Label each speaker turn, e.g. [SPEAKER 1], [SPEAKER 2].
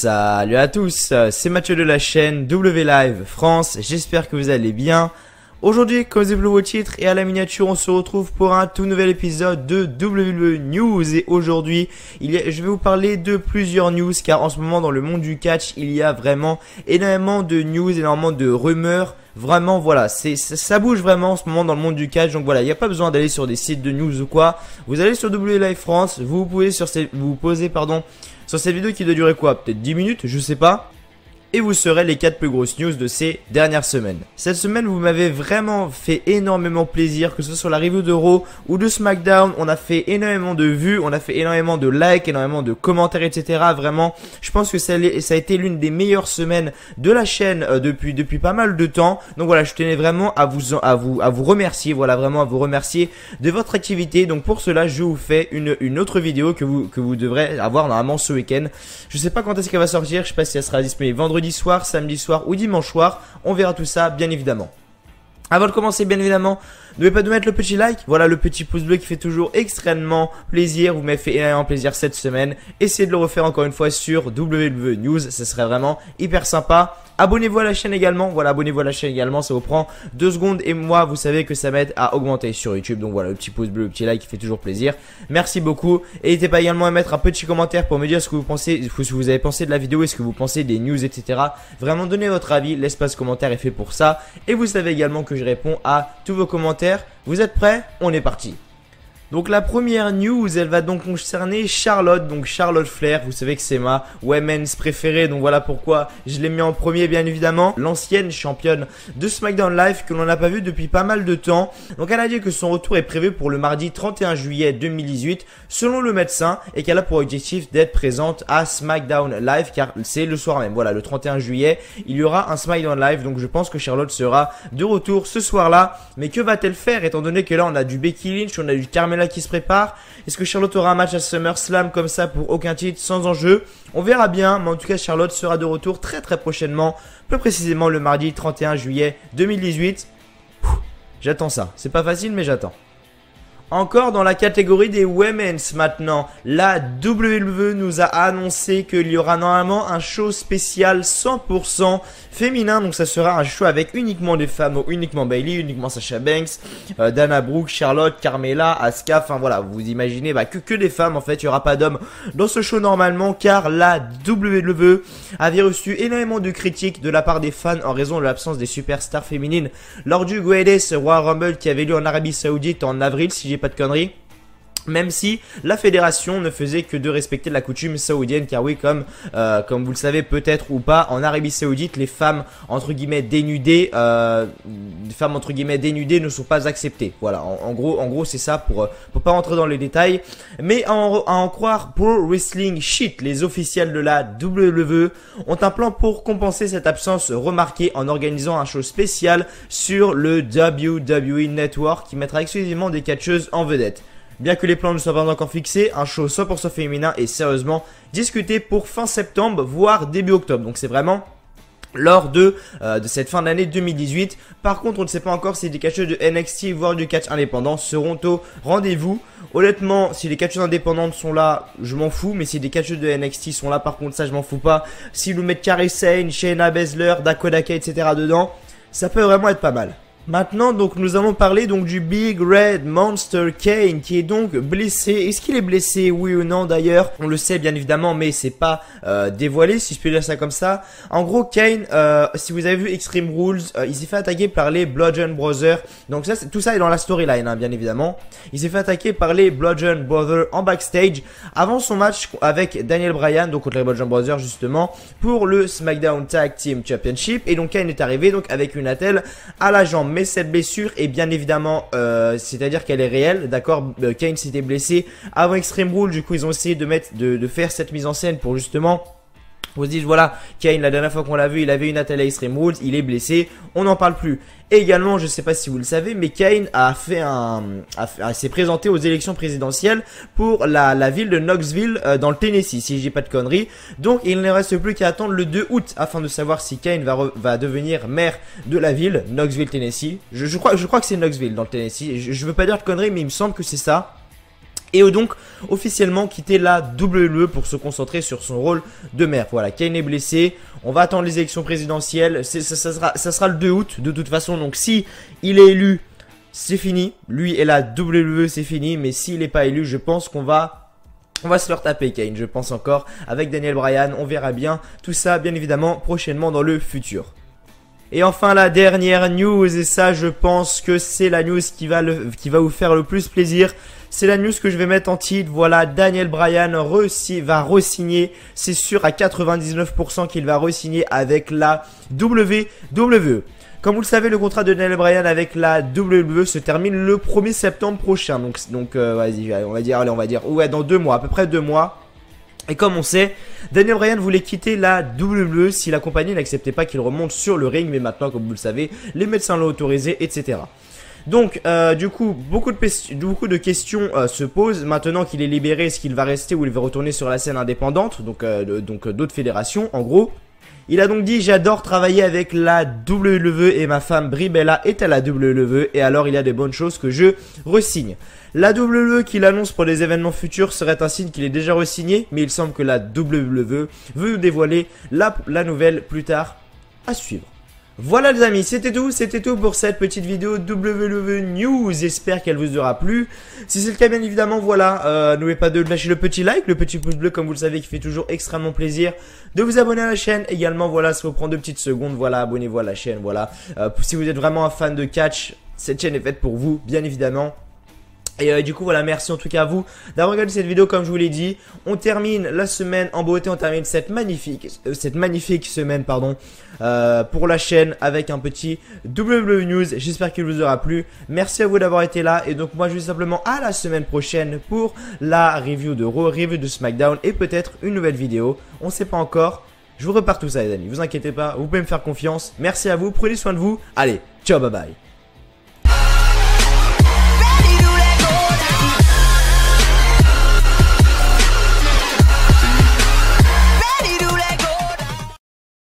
[SPEAKER 1] Salut à tous, c'est Mathieu de la chaîne W Live France, j'espère que vous allez bien. Aujourd'hui, comme vous avez vu au titre et à la miniature, on se retrouve pour un tout nouvel épisode de WWE News. Et aujourd'hui, je vais vous parler de plusieurs news, car en ce moment dans le monde du catch, il y a vraiment énormément de news, énormément de rumeurs. Vraiment, voilà, ça bouge vraiment en ce moment dans le monde du catch. Donc voilà, il n'y a pas besoin d'aller sur des sites de news ou quoi. Vous allez sur W Live France, vous pouvez sur vous posez sur cette vidéo qui doit durer quoi? Peut-être 10 minutes, je sais pas. Et vous serez les 4 plus grosses news de ces dernières semaines. Cette semaine, vous m'avez vraiment fait énormément plaisir, que ce soit sur la review de Raw ou de SmackDown. On a fait énormément de vues, on a fait énormément de likes, énormément de commentaires, etc. Vraiment, je pense que ça a été l'une des meilleures semaines de la chaîne depuis pas mal de temps. Donc voilà, je tenais vraiment à vous remercier. Voilà, vraiment à vous remercier de votre activité. Donc pour cela, je vous fais une autre vidéo que vous devrez avoir normalement ce week-end. Je sais pas quand est-ce qu'elle va sortir, je sais pas si elle sera disponible vendredi soir, samedi soir ou dimanche soir. On verra tout ça bien évidemment. Avant de commencer, bien évidemment, n'oubliez pas de mettre le petit like, voilà le petit pouce bleu qui fait toujours extrêmement plaisir. Vous m'avez fait énormément plaisir cette semaine. Essayez de le refaire encore une fois sur WWE News, ça serait vraiment hyper sympa. Abonnez-vous à la chaîne également, voilà, abonnez-vous à la chaîne également, ça vous prend 2 secondes et moi, vous savez que ça m'aide à augmenter sur YouTube. Donc voilà, le petit pouce bleu, le petit like qui fait toujours plaisir. Merci beaucoup. Et n'hésitez pas également à mettre un petit commentaire pour me dire ce que vous pensez, ce que vous avez pensé de la vidéo, est-ce que vous pensez des news, etc. Vraiment, donnez votre avis, l'espace commentaire est fait pour ça. Et vous savez également que je réponds à tous vos commentaires. Vous êtes prêts? On est parti. Donc la première news, elle va donc concerner Charlotte, donc Charlotte Flair, vous savez que c'est ma women's préférée, donc voilà pourquoi je l'ai mis en premier bien évidemment. L'ancienne championne de SmackDown Live que l'on n'a pas vue depuis pas mal de temps. Donc elle a dit que son retour est prévu pour le mardi 31 juillet 2018 selon le médecin et qu'elle a pour objectif d'être présente à SmackDown Live car c'est le soir même. Voilà, le 31 juillet, il y aura un SmackDown Live, donc je pense que Charlotte sera de retour ce soir-là. Mais que va-t-elle faire étant donné que là on a du Becky Lynch, on a du Carmella qui se prépare? Est-ce que Charlotte aura un match à SummerSlam comme ça pour aucun titre, sans enjeu? On verra bien, mais en tout cas Charlotte sera de retour très prochainement, plus précisément le mardi 31 juillet 2018. J'attends ça, c'est pas facile mais j'attends. Encore dans la catégorie des Women's maintenant, la WWE nous a annoncé qu'il y aura normalement un show spécial 100% féminin. Donc ça sera un show avec uniquement des femmes, uniquement Bayley, uniquement Sasha Banks, Dana Brooke, Charlotte, Carmella, Asuka. Enfin voilà, vous imaginez que des femmes en fait, il n'y aura pas d'hommes dans ce show normalement car la WWE avait reçu énormément de critiques de la part des fans en raison de l'absence des superstars féminines lors du Greatest Royal Rumble qui avait lieu en Arabie Saoudite en avril si j'ai pas de conneries. Même si la fédération ne faisait que de respecter la coutume saoudienne, car oui, comme vous le savez peut-être ou pas, en Arabie Saoudite, les femmes entre guillemets dénudées, ne sont pas acceptées. Voilà, en gros, c'est ça pour pas rentrer dans les détails. Mais à en croire Pro Wrestling Shit, les officiels de la WWE ont un plan pour compenser cette absence remarquée en organisant un show spécial sur le WWE Network qui mettra exclusivement des catcheuses en vedette. Bien que les plans ne soient pas encore fixés, un show 100% féminin est sérieusement discuté pour fin septembre, voire début octobre. Donc c'est vraiment lors de cette fin d'année 2018. Par contre, on ne sait pas encore si des catcheuses de NXT, voire du catch indépendant seront au rendez-vous. Honnêtement, si les catcheuses indépendantes sont là, je m'en fous. Mais si des catcheuses de NXT sont là, par contre, ça je m'en fous pas. S'ils nous mettent Kairi Sane, Shayna Baszler, Dakota Kai, etc. dedans, ça peut vraiment être pas mal. Maintenant, donc, nous allons parler donc du Big Red Monster Kane qui est donc blessé. Est-ce qu'il est blessé, oui ou non d'ailleurs? On le sait bien évidemment, mais c'est pas dévoilé si je peux dire ça comme ça. En gros, Kane, si vous avez vu Extreme Rules, il s'est fait attaquer par les Bludgeon Brothers. Donc ça, tout ça est dans la storyline, hein, bien évidemment. Il s'est fait attaquer par les Bludgeon Brothers en backstage avant son match avec Daniel Bryan, donc contre les Bludgeon Brothers justement, pour le SmackDown Tag Team Championship. Et donc Kane est arrivé donc avec une attelle à la jambe. Mais cette blessure est bien évidemment, c'est-à-dire qu'elle est réelle, d'accord. Kane s'était blessé avant Extreme Rules, du coup ils ont essayé de faire cette mise en scène pour justement, vous dites voilà, Kane la dernière fois qu'on l'a vu, il avait une attelle à Extreme Rules, il est blessé, on n'en parle plus. Et également, je sais pas si vous le savez, mais Kane s'est présenté aux élections présidentielles pour la ville de Knoxville dans le Tennessee, si je dis pas de conneries. Donc il ne reste plus qu'à attendre le 2 août afin de savoir si Kane va devenir maire de la ville, Knoxville, Tennessee. Je crois que c'est Knoxville dans le Tennessee. Je veux pas dire de conneries, mais il me semble que c'est ça. Et donc officiellement quitter la WWE pour se concentrer sur son rôle de maire. Voilà, Kane est blessé, on va attendre les élections présidentielles, ça sera le 2 août de toute façon. Donc si il est élu, c'est fini, lui et la WWE c'est fini. Mais s'il n'est pas élu, je pense qu'on va se leur taper Kane, je pense encore, avec Daniel Bryan. On verra bien tout ça bien évidemment prochainement dans le futur. Et enfin la dernière news, et ça je pense que c'est la news qui va vous faire le plus plaisir. C'est la news que je vais mettre en titre. Voilà, Daniel Bryan va re-signer. C'est sûr à 99% qu'il va re-signer avec la WWE. Comme vous le savez, le contrat de Daniel Bryan avec la WWE se termine le 1er septembre prochain. Donc vas-y, on va dire, ouais, dans 2 mois, à peu près 2 mois. Et comme on sait, Daniel Bryan voulait quitter la WWE si la compagnie n'acceptait pas qu'il remonte sur le ring. Mais maintenant, comme vous le savez, les médecins l'ont autorisé, etc. Donc, du coup, beaucoup de questions se posent. Maintenant qu'il est libéré, est-ce qu'il va rester ou il va retourner sur la scène indépendante, donc d'autres fédérations, en gros. Il a donc dit: j'adore travailler avec la WWE et ma femme Brie Bella est à la WWE et alors il y a des bonnes choses que je re-signe. La WWE qui l'annonce pour des événements futurs serait un signe qu'il est déjà re-signé, mais il semble que la WWE veut nous dévoiler la nouvelle plus tard. À suivre. Voilà les amis, c'était tout pour cette petite vidéo WWE News, j'espère qu'elle vous aura plu. Si c'est le cas bien évidemment, voilà, n'oubliez pas de lâcher le petit like, le petit pouce bleu comme vous le savez qui fait toujours extrêmement plaisir, de vous abonner à la chaîne également, voilà, ça vous prend 2 petites secondes, voilà, abonnez-vous à la chaîne, voilà. Si vous êtes vraiment un fan de catch, cette chaîne est faite pour vous, bien évidemment. Et du coup voilà, merci en tout cas à vous d'avoir regardé cette vidéo. Comme je vous l'ai dit, on termine la semaine en beauté, on termine cette magnifique semaine pour la chaîne avec un petit WWE News. J'espère qu'il vous aura plu, merci à vous d'avoir été là. Et donc moi je vous dis simplement à la semaine prochaine pour la review de Raw, review de SmackDown et peut-être une nouvelle vidéo, on sait pas encore. Je vous repars tout ça les amis, vous inquiétez pas, vous pouvez me faire confiance. Merci à vous, prenez soin de vous, allez, ciao, bye bye.